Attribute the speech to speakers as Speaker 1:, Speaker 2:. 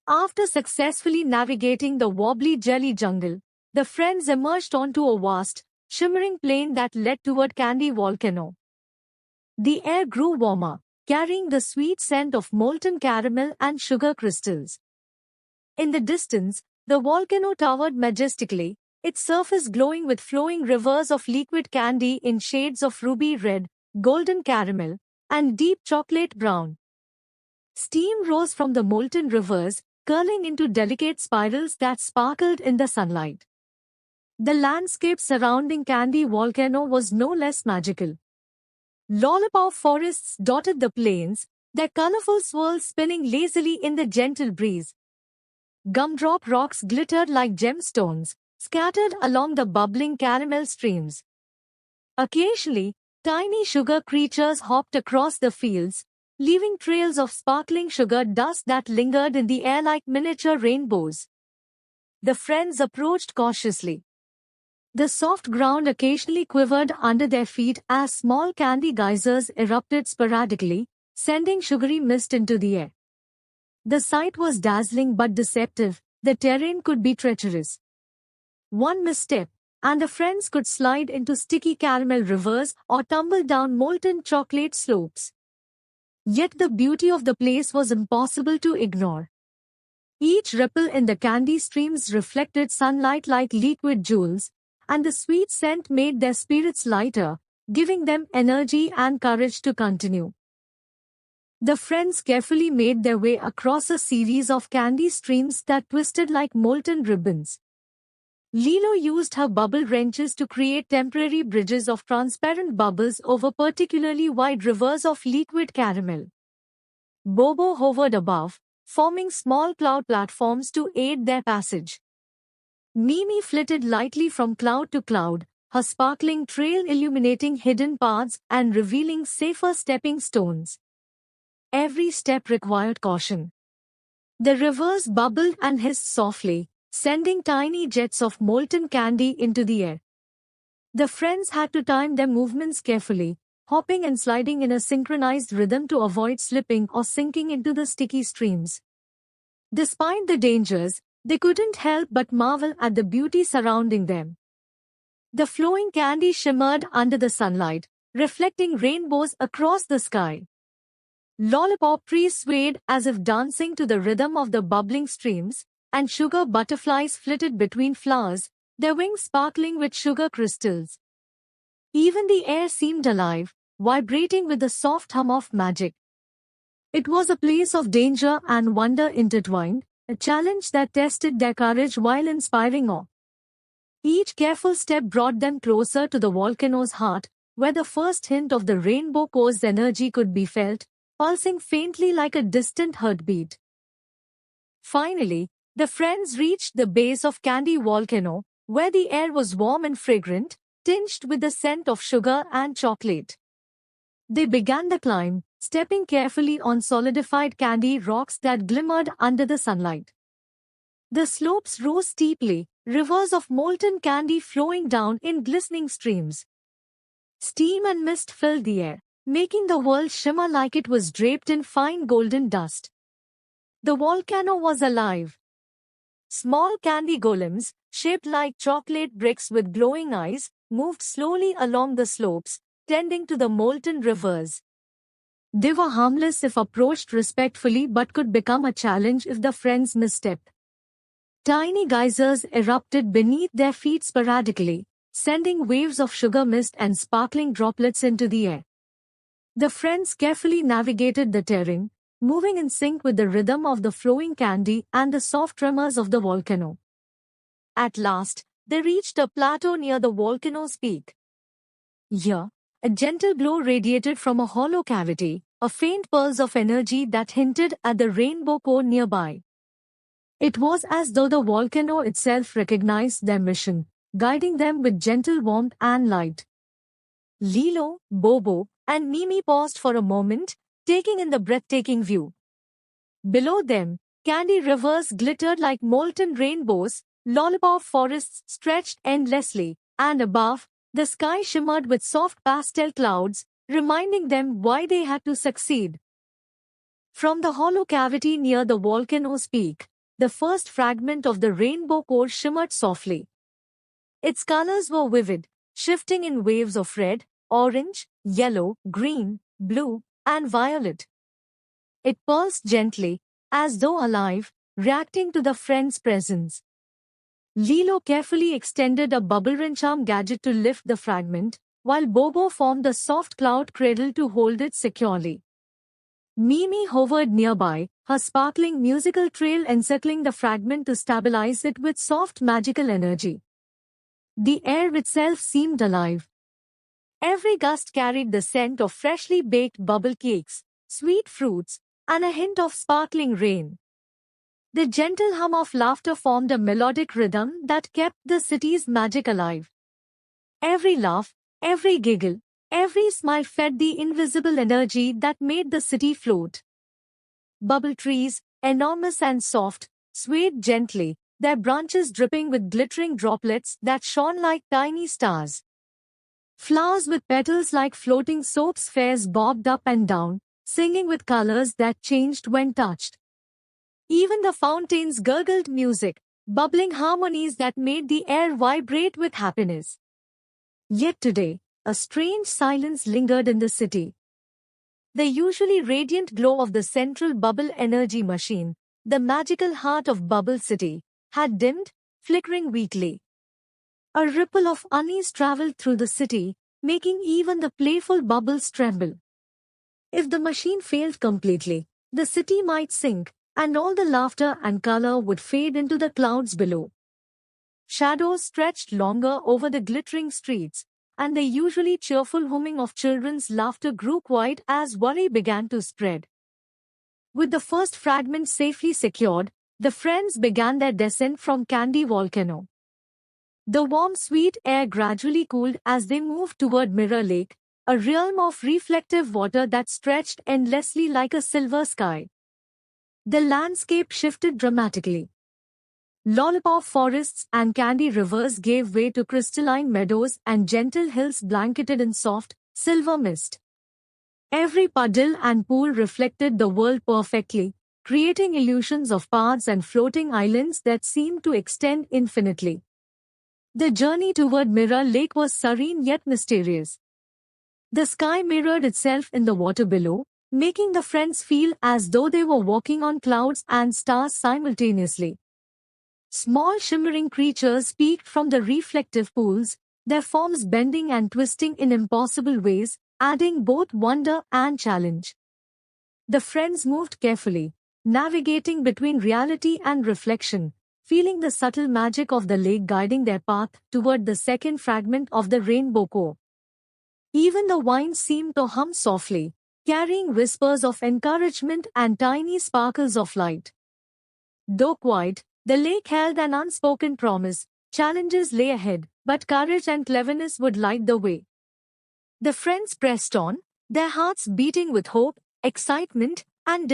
Speaker 1: After successfully navigating the wobbly jelly jungle, the friends emerged onto a vast, shimmering plain that led toward Candy Volcano. The air grew warmer, carrying the sweet scent of molten caramel and sugar crystals. In the distance, the volcano towered majestically, its surface glowing with flowing rivers of liquid candy in shades of ruby red, golden caramel, and deep chocolate brown. Steam rose from the molten rivers, curling into delicate spirals that sparkled in the sunlight. The landscape surrounding Candy Volcano was no less magical. Lollipop forests dotted the plains, their colorful swirls spinning lazily in the gentle breeze. Gumdrop rocks glittered like gemstones, scattered along the bubbling caramel streams. Occasionally, tiny sugar creatures hopped across the fields, leaving trails of sparkling sugar dust that lingered in the air like miniature rainbows. The friends approached cautiously. The soft ground occasionally quivered under their feet as small candy geysers erupted sporadically, sending sugary mist into the air. The sight was dazzling but deceptive. The terrain could be treacherous. One misstep, and the friends could slide into sticky caramel rivers or tumble down molten chocolate slopes. Yet the beauty of the place was impossible to ignore. Each ripple in the candy streams reflected sunlight like liquid jewels, and the sweet scent made their spirits lighter, giving them energy and courage to continue. The friends carefully made their way across a series of candy streams that twisted like molten ribbons. Lilo used her bubble wrenches to create temporary bridges of transparent bubbles over particularly wide rivers of liquid caramel. Bobo hovered above, forming small cloud platforms to aid their passage. Mimi flitted lightly from cloud to cloud, her sparkling trail illuminating hidden paths and revealing safer stepping stones. Every step required caution. The rivers bubbled and hissed softly, sending tiny jets of molten candy into the air. The friends had to time their movements carefully, hopping and sliding in a synchronized rhythm to avoid slipping or sinking into the sticky streams. Despite the dangers, they couldn't help but marvel at the beauty surrounding them. The flowing candy shimmered under the sunlight, reflecting rainbows across the sky. Lollipop trees swayed as if dancing to the rhythm of the bubbling streams, and sugar butterflies flitted between flowers, their wings sparkling with sugar crystals. Even the air seemed alive, vibrating with the soft hum of magic. It was a place of danger and wonder intertwined, a challenge that tested their courage while inspiring awe. Each careful step brought them closer to the volcano's heart, where the first hint of the rainbow core's energy could be felt, pulsing faintly like a distant heartbeat. Finally, the friends reached the base of Candy Volcano, where the air was warm and fragrant, tinged with the scent of sugar and chocolate. They began the climb, stepping carefully on solidified candy rocks that glimmered under the sunlight. The slopes rose steeply, rivers of molten candy flowing down in glistening streams. Steam and mist filled the air, making the world shimmer like it was draped in fine golden dust. The volcano was alive. Small candy golems, shaped like chocolate bricks with glowing eyes, moved slowly along the slopes, tending to the molten rivers. They were harmless if approached respectfully but could become a challenge if the friends misstepped. Tiny geysers erupted beneath their feet sporadically, sending waves of sugar mist and sparkling droplets into the air. The friends carefully navigated the terrain, moving in sync with the rhythm of the flowing candy and the soft tremors of the volcano. At last, they reached a plateau near the volcano's peak. Here, a gentle glow radiated from a hollow cavity, a faint pulse of energy that hinted at the rainbow core nearby. It was as though the volcano itself recognized their mission, guiding them with gentle warmth and light. Lilo, Bobo, and Mimi paused for a moment, taking in the breathtaking view. Below them, candy rivers glittered like molten rainbows, lollipop forests stretched endlessly, and above, the sky shimmered with soft pastel clouds, reminding them why they had to succeed. From the hollow cavity near the volcano's peak, the first fragment of the rainbow core shimmered softly. Its colors were vivid, shifting in waves of red, orange, yellow, green, blue, and violet. It pulsed gently, as though alive, reacting to the friend's presence. Lilo carefully extended a bubble wrench arm gadget to lift the fragment, while Bobo formed a soft cloud cradle to hold it securely. Mimi hovered nearby, her sparkling musical trail encircling the fragment to stabilize it with soft magical energy. The air itself seemed alive. Every gust carried the scent of freshly baked bubble cakes, sweet fruits, and a hint of sparkling rain. The gentle hum of laughter formed a melodic rhythm that kept the city's magic alive. Every laugh, every giggle, every smile fed the invisible energy that made the city float. Bubble trees, enormous and soft, swayed gently, their branches dripping with glittering droplets that shone like tiny stars. Flowers with petals like floating soap spheres bobbed up and down, singing with colors that changed when touched. Even the fountains gurgled music, bubbling harmonies that made the air vibrate with happiness. Yet today, a strange silence lingered in the city. The usually radiant glow of the central bubble energy machine, the magical heart of Bubble City, had dimmed, flickering weakly. A ripple of unease traveled through the city, making even the playful bubbles tremble. If the machine failed completely, the city might sink, and all the laughter and color would fade into the clouds below. Shadows stretched longer over the glittering streets, and the usually cheerful humming of children's laughter grew quiet as worry began to spread. With the first fragment safely secured, the friends began their descent from Candy Volcano. The warm, sweet air gradually cooled as they moved toward Mirror Lake, a realm of reflective water that stretched endlessly like a silver sky. The landscape shifted dramatically. Lollipop forests and candy rivers gave way to crystalline meadows and gentle hills blanketed in soft, silver mist. Every puddle and pool reflected the world perfectly, creating illusions of paths and floating islands that seemed to extend infinitely. The journey toward Mirror Lake was serene yet mysterious. The sky mirrored itself in the water below, making the friends feel as though they were walking on clouds and stars simultaneously. Small shimmering creatures peeked from the reflective pools, their forms bending and twisting in impossible ways, adding both wonder and challenge. The friends moved carefully, navigating between reality and reflection, feeling the subtle magic of the lake guiding their path toward the second fragment of the rainbow core. Even the vines seemed to hum softly, carrying whispers of encouragement and tiny sparkles of light. Though quiet, the lake held an unspoken promise. Challenges lay ahead, but courage and cleverness would light the way. The friends pressed on, their hearts beating with hope, excitement, and